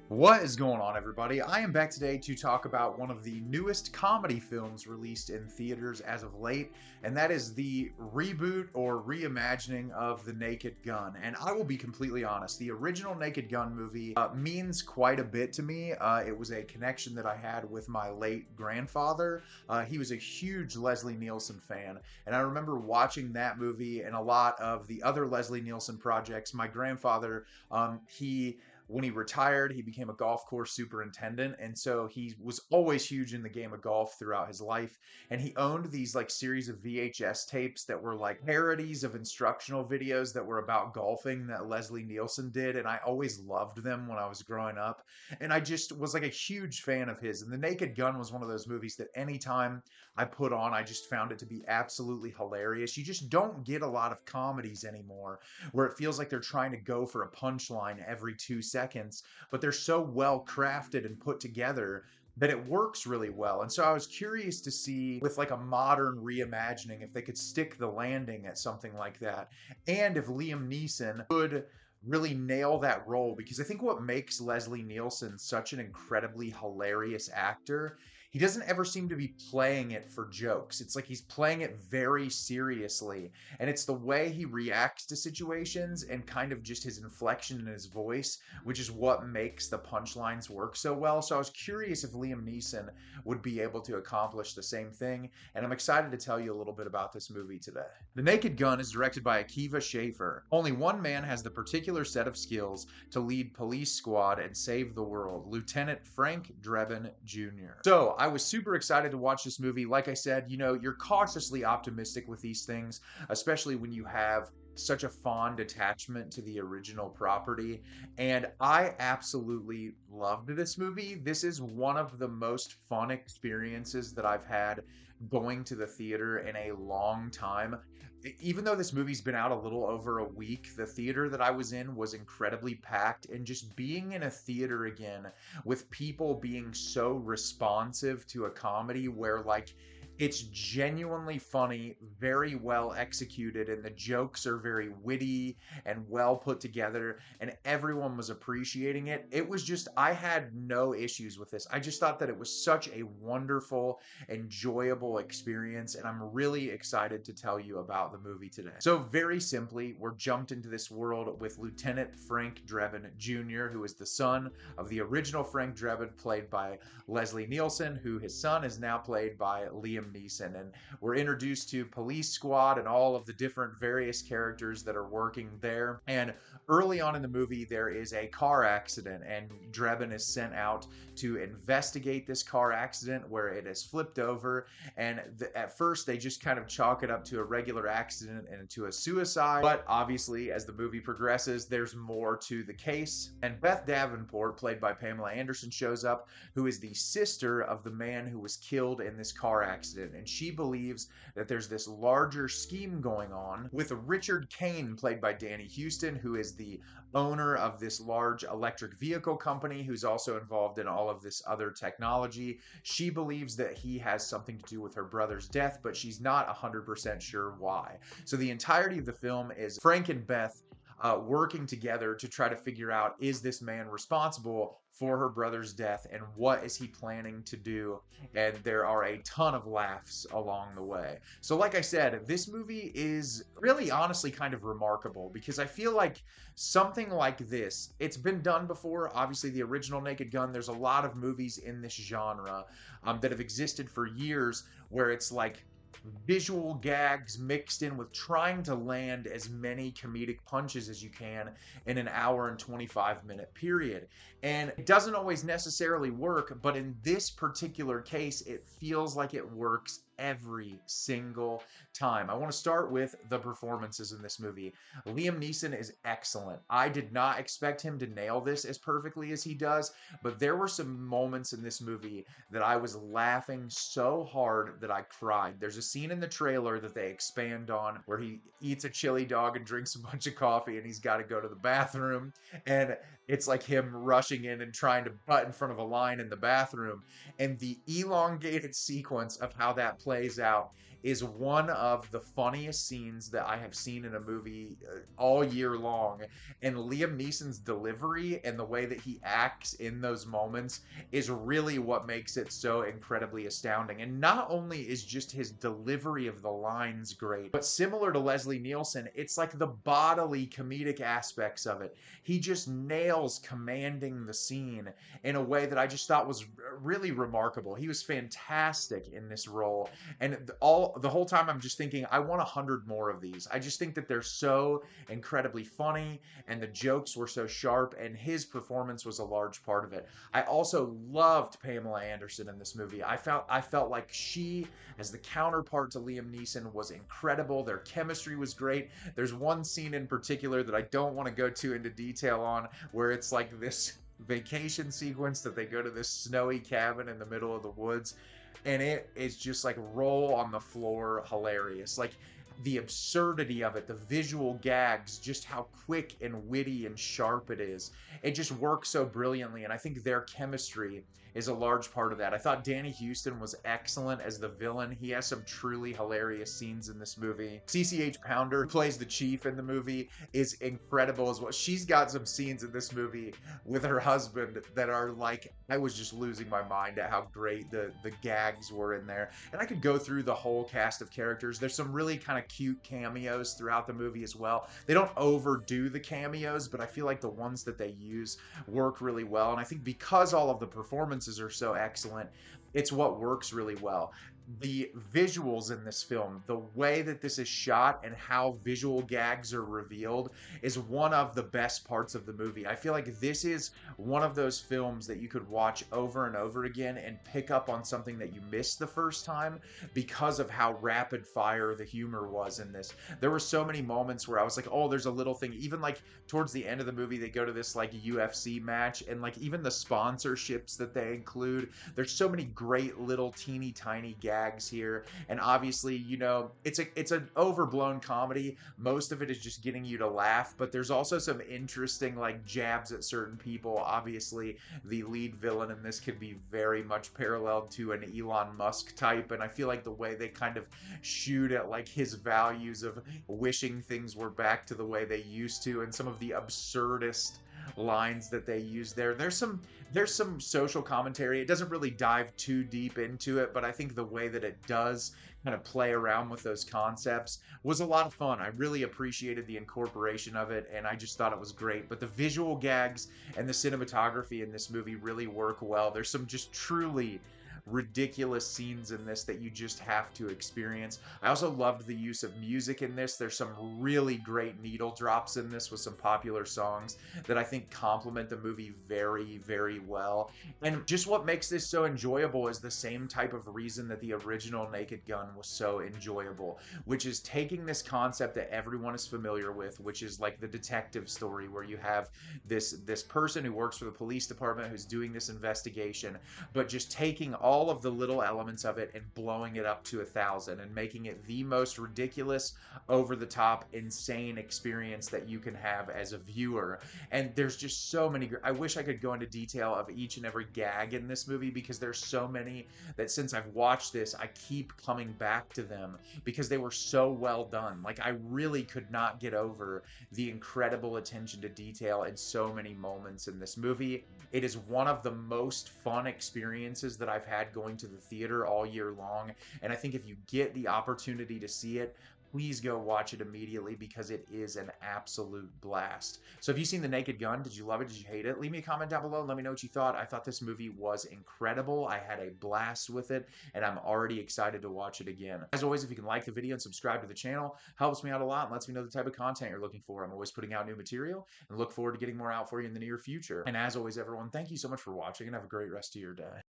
What is going on, everybody? I am back today to talk about one of the newest comedy films released in theaters as of late, and that is the reboot or reimagining of The Naked Gun. And I will be completely honest, the original Naked Gun movie means quite a bit to me. It was a connection that I had with my late grandfather. He was a huge Leslie Nielsen fan, and I remember watching that movie and a lot of the other Leslie Nielsen projects. My grandfather, when he retired, he became a golf course superintendent. And so he was always huge in the game of golf throughout his life. And he owned these like series of VHS tapes that were like parodies of instructional videos that were about golfing that Leslie Nielsen did. And I always loved them when I was growing up. And I just was like a huge fan of his. And The Naked Gun was one of those movies that anytime I put on, I just found it to be absolutely hilarious. You just don't get a lot of comedies anymore where it feels like they're trying to go for a punchline every 2 seconds, but they're so well crafted and put together that it works really well. And so I was curious to see with like a modern reimagining if they could stick the landing at something like that, and if Liam Neeson could really nail that role, because I think what makes Leslie Nielsen such an incredibly hilarious actor, he doesn't ever seem to be playing it for jokes. It's like he's playing it very seriously. And it's the way he reacts to situations and kind of just his inflection in his voice, which is what makes the punchlines work so well. So I was curious if Liam Neeson would be able to accomplish the same thing. And I'm excited to tell you a little bit about this movie today. The Naked Gun is directed by Akiva Schaffer. Only one man has the particular set of skills to lead police squad and save the world: Lieutenant Frank Drebin Jr. So I was super excited to watch this movie. Like I said, you're cautiously optimistic with these things, especially when you have such a fond attachment to the original property. And I absolutely loved this movie. This is one of the most fun experiences that I've had going to the theater in a long time. Even though this movie's been out a little over a week, the theater that I was in was incredibly packed, and just being in a theater again with people being so responsive to a comedy where like it's genuinely funny, very well executed, and the jokes are very witty and well put together, and everyone was appreciating it. It was just, I had no issues with this. I just thought that it was such a wonderful, enjoyable experience, and I'm really excited to tell you about the movie today. So very simply, we're jumped into this world with Lieutenant Frank Drebin Jr., who is the son of the original Frank Drebin, played by Leslie Nielsen, who his son is now played by Liam Neeson. And we're introduced to police squad and all of the different various characters that are working there. And early on in the movie, there is a car accident, and Drebin is sent out to investigate this car accident where it has flipped over. And at first, they just kind of chalk it up to a regular accident and to a suicide. But obviously, as the movie progresses, there's more to the case. And Beth Davenport, played by Pamela Anderson, shows up, who is the sister of the man who was killed in this car accident. And she believes that there's this larger scheme going on with Richard Kane, played by Danny Huston, who is the owner of this large electric vehicle company, who's also involved in all of this other technology. She believes that he has something to do with her brother's death, but she's not 100% sure why. So the entirety of the film is Frank and Beth working together to try to figure out, is this man responsible for her brother's death, and what is he planning to do? And there are a ton of laughs along the way. So like I said, this movie is really honestly kind of remarkable, because I feel like something like this, it's been done before. Obviously the original Naked Gun, there's a lot of movies in this genre that have existed for years where it's like visual gags mixed in with trying to land as many comedic punches as you can in an hour and 25-minute period. And it doesn't always necessarily work, but in this particular case, it feels like it works every single time. I want to start with the performances in this movie. Liam Neeson is excellent. I did not expect him to nail this as perfectly as he does, but there were some moments in this movie that I was laughing so hard that I cried. There's a scene in the trailer that they expand on where he eats a chili dog and drinks a bunch of coffee, and he's got to go to the bathroom, and it's like him rushing in and trying to butt in front of a line in the bathroom, and the elongated sequence of how that plays out is one of the funniest scenes that I have seen in a movie all year long. And Liam Neeson's delivery and the way that he acts in those moments is really what makes it so incredibly astounding. And not only is just his delivery of the lines great, but similar to Leslie Nielsen, it's like the bodily comedic aspects of it. He just nails commanding the scene in a way that I just thought was really remarkable. He was fantastic in this role, and all the whole time I'm just thinking, I want 100 more of these. I just think that they're so incredibly funny, and the jokes were so sharp, and his performance was a large part of it. I also loved Pamela Anderson in this movie. I felt like she, as the counterpart to Liam Neeson, was incredible. Their chemistry was great. There's one scene in particular that I don't want to go too into detail on, where it's like this vacation sequence that they go to this snowy cabin in the middle of the woods, and it is just like roll on the floor hilarious. Like the absurdity of it, the visual gags, just how quick and witty and sharp it is. It just works so brilliantly, and I think their chemistry is a large part of that. I thought Danny Huston was excellent as the villain. He has some truly hilarious scenes in this movie. CCH Pounder, who plays the chief in the movie, is incredible as well. She's got some scenes in this movie with her husband that are like, I was just losing my mind at how great the gags were in there. And I could go through the whole cast of characters. There's some really kind of cute cameos throughout the movie as well. They don't overdo the cameos, but I feel like the ones that they use work really well. And I think because all of the performances are so excellent, it's what works really well. The visuals in this film, the way that this is shot and how visual gags are revealed, is one of the best parts of the movie. I feel like this is one of those films that you could watch over and over again and pick up on something that you missed the first time because of how rapid fire the humor was in this. There were so many moments where I was like, oh, there's a little thing. Even like towards the end of the movie, they go to this like UFC match, and like even the sponsorships that they include, there's so many great little teeny tiny gags here. And obviously, you know, it's an overblown comedy. Most of it is just getting you to laugh, but there's also some interesting like jabs at certain people. Obviously, the lead villain in this could be very much paralleled to an Elon Musk type, and I feel like the way they kind of shoot at like his values of wishing things were back to the way they used to, and some of the absurdist lines that they use there. There's some social commentary. It doesn't really dive too deep into it, but I think the way that it does kind of play around with those concepts was a lot of fun. I really appreciated the incorporation of it, and I just thought it was great. But the visual gags and the cinematography in this movie really work well. There's some just truly ridiculous scenes in this that you just have to experience. I also loved the use of music in this. There's some really great needle drops in this with some popular songs that I think complement the movie very, very well. And just what makes this so enjoyable is the same type of reason that the original Naked Gun was so enjoyable, which is taking this concept that everyone is familiar with, which is like the detective story where you have this person who works for the police department who's doing this investigation, but just taking all of the little elements of it and blowing it up to 1,000 and making it the most ridiculous, over the top, insane experience that you can have as a viewer. And there's just so many. I wish I could go into detail of each and every gag in this movie, because there's so many that since I've watched this, I keep coming back to them because they were so well done. Like, I really could not get over the incredible attention to detail in so many moments in this movie. It is one of the most fun experiences that I've had going to the theater all year long, and I think if you get the opportunity to see it, please go watch it immediately because it is an absolute blast. So have you seen The Naked Gun? Did you love it? Did you hate it? Leave me a comment down below and let me know what you thought. I thought this movie was incredible. I had a blast with it, and I'm already excited to watch it again. As always, if you can like the video and subscribe to the channel, helps me out a lot and lets me know the type of content you're looking for. I'm always putting out new material and look forward to getting more out for you in the near future. And as always, everyone, thank you so much for watching, and have a great rest of your day.